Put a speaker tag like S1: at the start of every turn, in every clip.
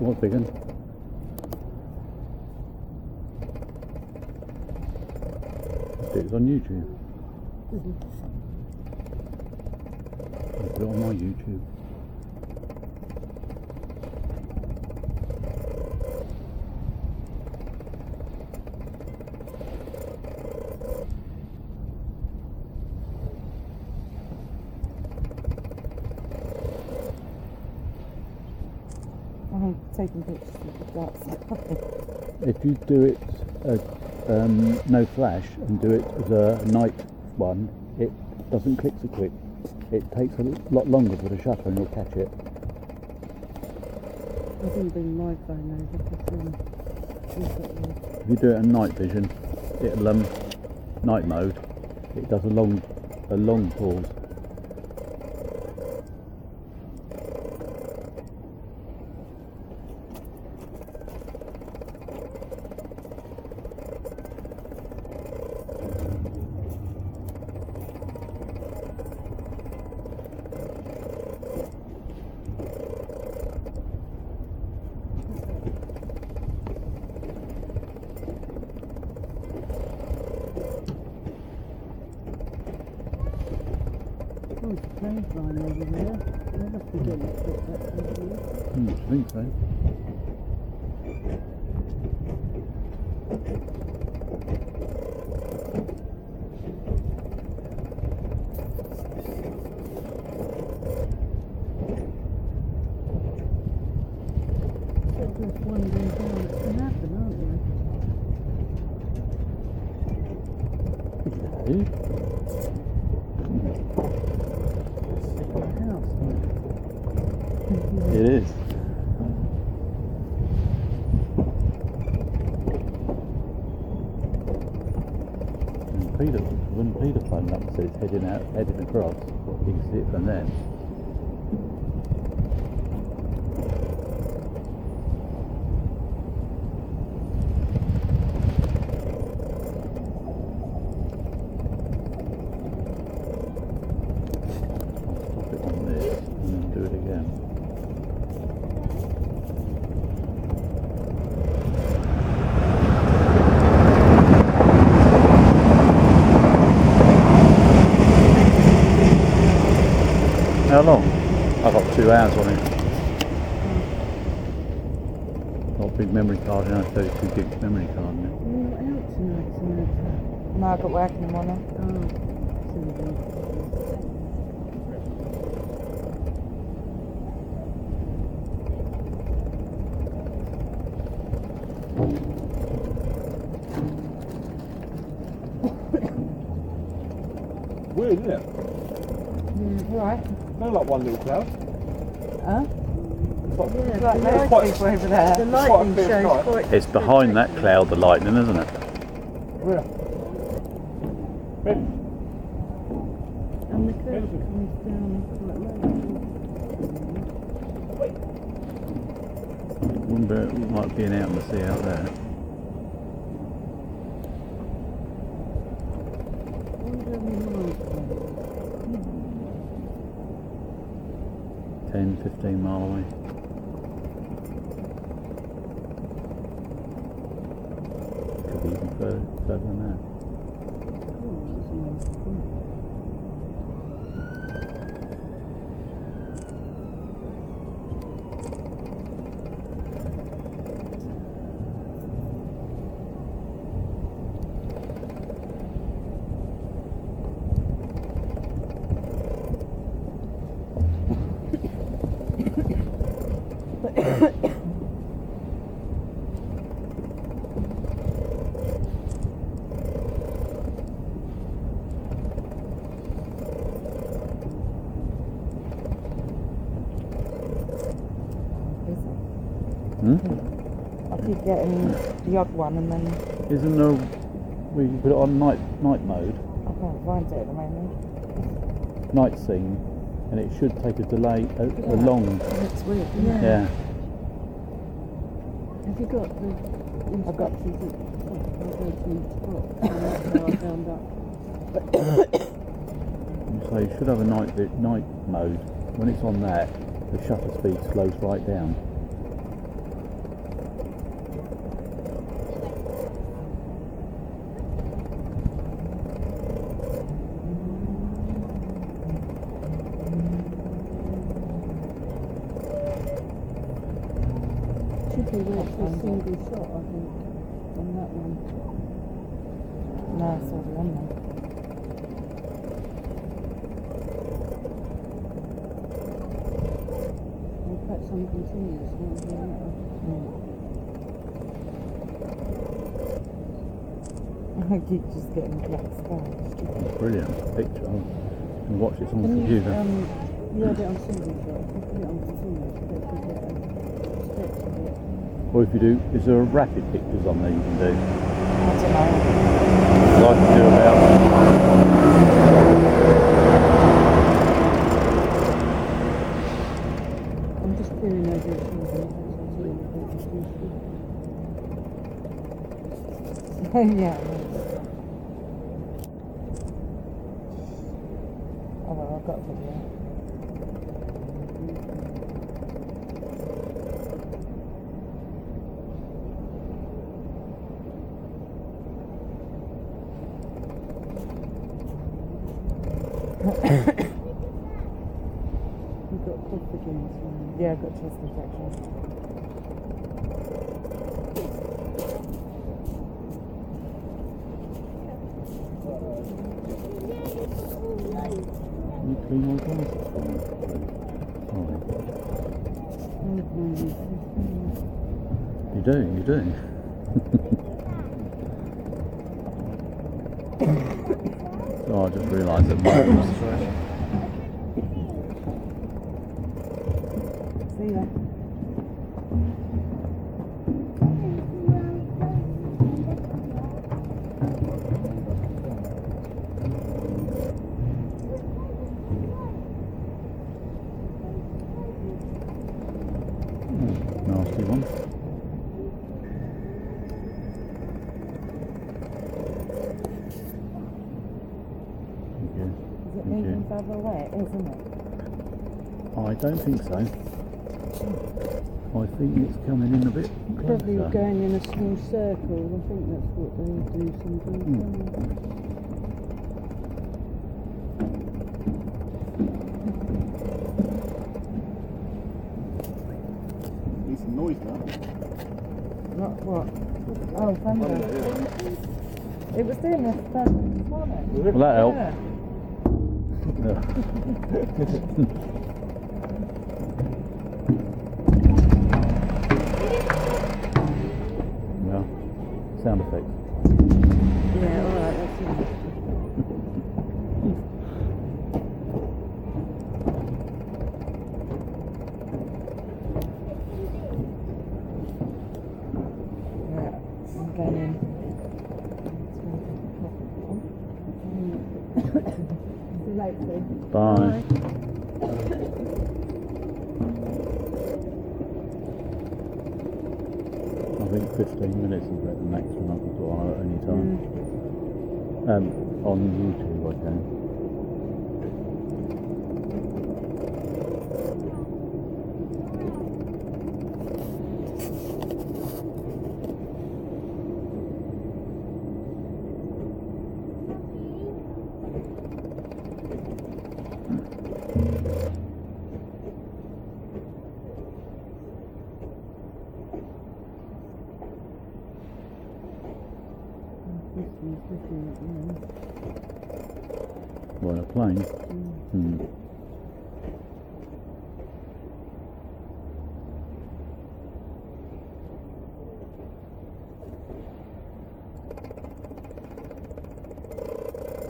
S1: What's big one? It's on YouTube. I'll put it on my YouTube.
S2: I'm taking pictures of the dark side.
S1: If you do it no flash and do it as a night one, it doesn't click so quick. It takes a lot longer for the shutter and you'll catch it.
S2: I didn't bring my phone over because
S1: If you do it in night vision, it'll night mode. It does a long pause.
S2: oh, it's a plane flying over there. They must be getting it put back over here.
S1: I think so.
S2: Just wondering how it's going to happen, aren't
S1: Yeah.
S2: they? Sick of the house,
S1: It is. When Peter phoned up and said it's heading across, you can see it from there. I'll stop it on this and then do it again. How long? I've got 2 hours on it. Got a big memory card and a 32 gig memory card in it.
S2: What else tonight?
S3: No, I've got work in the morning.
S2: Oh, silly.
S4: Weird, isn't it?
S3: Right.
S4: They're like one little cloud.
S3: Huh?
S4: It's like,
S2: Yeah,
S3: Like
S2: the
S3: those
S4: quite-
S3: people over there.
S2: The
S4: quite a
S2: lightning
S4: fierce
S2: show's
S4: night.
S2: quite...
S1: It's behind that cloud, the lightning, isn't it?
S4: yeah. Ben,
S2: And the curve comes down quite low.
S1: Wonder it might be out in the sea out there.
S2: Wonder how many miles away.
S1: 10, 15 mile away. Could be even further than that.
S3: I keep getting the odd one and then
S1: Isn't there? We can put it on night mode,
S3: I can't find it at the moment.
S1: night scene, and it should take a delay, a long.
S2: That's weird, isn't it?
S1: Yeah.
S2: Have you got the
S3: I've got-
S2: instructions? I'll go to each spot. And that's how I found out.
S1: So you should have a night mode. When it's on that, the shutter speed slows right down.
S2: he went for a single shot, I think, on that one.
S3: No, it's already on there.
S2: Or perhaps uncontinuous, won't be that.
S3: I keep just getting black skies.
S1: Brilliant picture. You can watch it on the
S2: Can you,
S1: computer.
S2: you had it on single shot, if you put it on continuous, you don't get a stretch of it.
S1: Or if you do, is there a rapid pictures on there you can do?
S3: I don't know.
S1: Well, I can do about.
S2: I'm just peering over your shoulder, that's what's really useful.
S3: Yeah. Oh well, I've got a video.
S2: You've got cough again, so.
S3: Yeah, I've got chest infection.
S1: Can you clean my glasses for me, please? Sorry. You do, you do. So I just realised that mine was
S3: See ya.
S1: nasty one. Thank you.
S3: Is it
S1: Thank you.
S3: moving further away? It is, isn't it?
S1: I don't think so. I think it's coming in a bit
S2: Probably
S1: closer.
S2: going in a small circle, I think that's what they do sometimes.
S4: Need some noise now.
S3: Not what? Oh, thunder. It was doing this thunder this morning.
S1: Will that help?
S3: Yeah.
S1: Well, sound effects.
S2: Yeah, alright, that's it.
S3: Yeah, I'm going in. See you later.
S1: Bye. I think 15 minutes is about the maximum I can put on at any time. On YouTube I can.
S2: This one's looking at me.
S1: Well, a plane.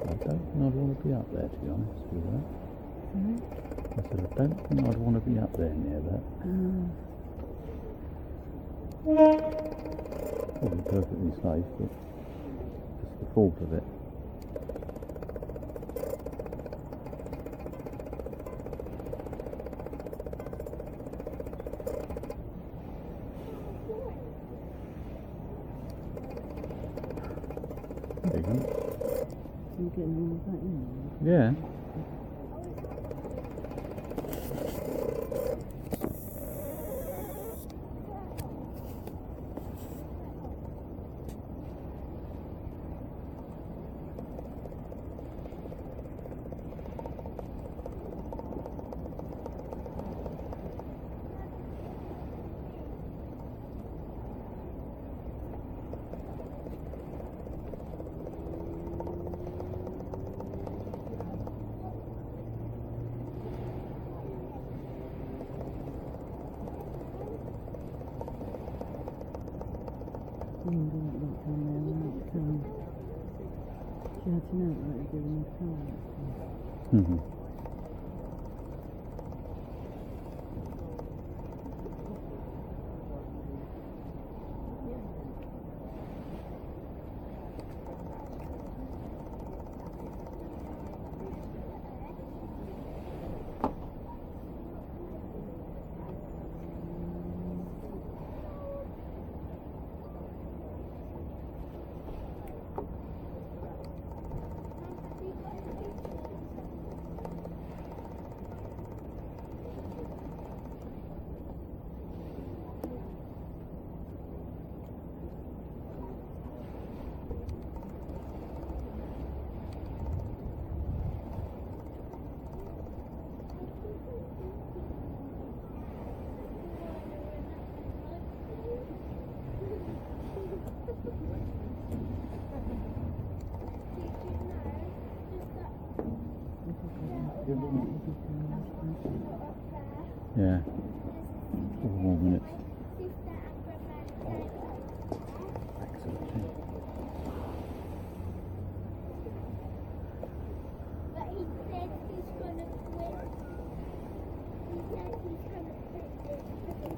S1: I don't think I'd want to be up there, to be honest with that. I said, I don't think I'd want to be up there near that. Probably perfectly safe, but just the thought of it. There you go.
S2: So you're getting all of that in
S1: Yeah.
S2: She had to know what to do in the car.
S1: Mm-hmm. Yeah. 4 more minutes. Excellent.
S5: But he said he's gonna quit. He said he's gonna quit this because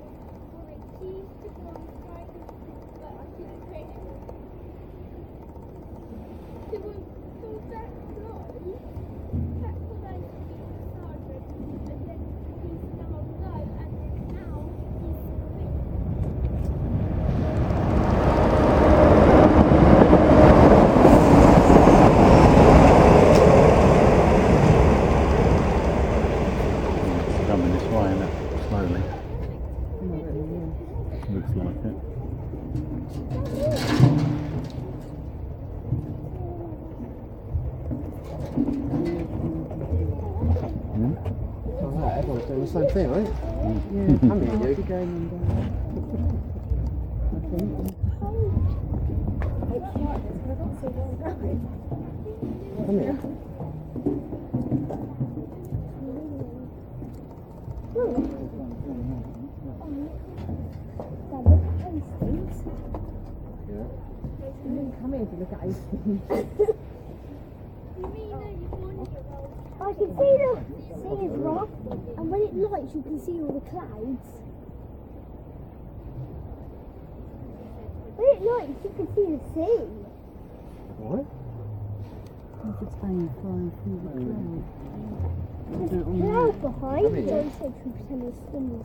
S5: well, he used to go on Friday, but I didn't quit him. So that close, that's what I started, and then he's now go, and then now he's quit.
S1: It's coming this way, isn't it? Slowly. Looks like it. Hmm?
S6: Alright, everyone's doing the same thing, right?
S2: Yeah,
S6: How many are you?
S2: going on down. I think.
S6: Come here. Yeah.
S2: You didn't come here to look at Hastings.
S5: You mean only 1-year-old?
S7: I can see the sea is rough, and when it lights, you can see all the clouds. When it lights, you can see the sea.
S6: What?
S2: You could stay flying through the clouds.
S7: There's a cloud behind. Don't say pretend it's swimming.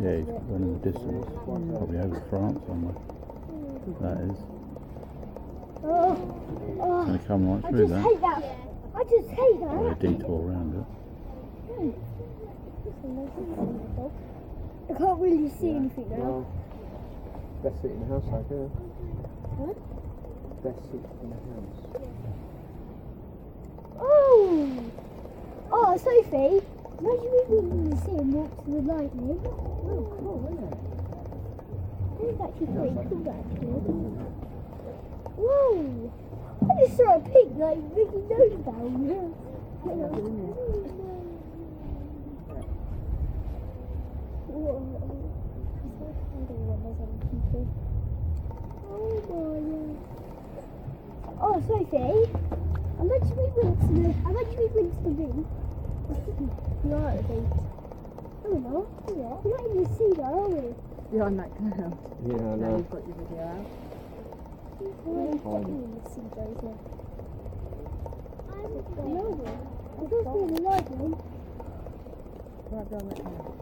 S1: Yeah, he's going in the distance. Probably over France somewhere. That is.
S7: Oh,
S1: Going to come right
S7: I
S1: through
S7: just
S1: that.
S7: hate that. I just hate
S1: Or a
S7: that.
S1: detour around it.
S7: I can't really see anything now.
S6: Well, best seat in the house, I guess.
S7: What?
S6: Best seat in the house.
S7: Oh! Oh, Sophie, imagine we went in the sea and walked to the lightning. Oh, cool, isn't it? It's actually pretty cool, actually. Whoa! I just saw a pig like Mickey Nose down. Oh, Sophie, imagine we went to the ring. You are at the beach. Oh no, yeah. We're not in the sea though, are we?
S2: Behind that cloud.
S6: Yeah, I
S2: Now
S6: know.
S2: you've got your video out.
S7: We're definitely in the sea, Joseph. No, I don't see the lightning.
S2: Right down that cloud.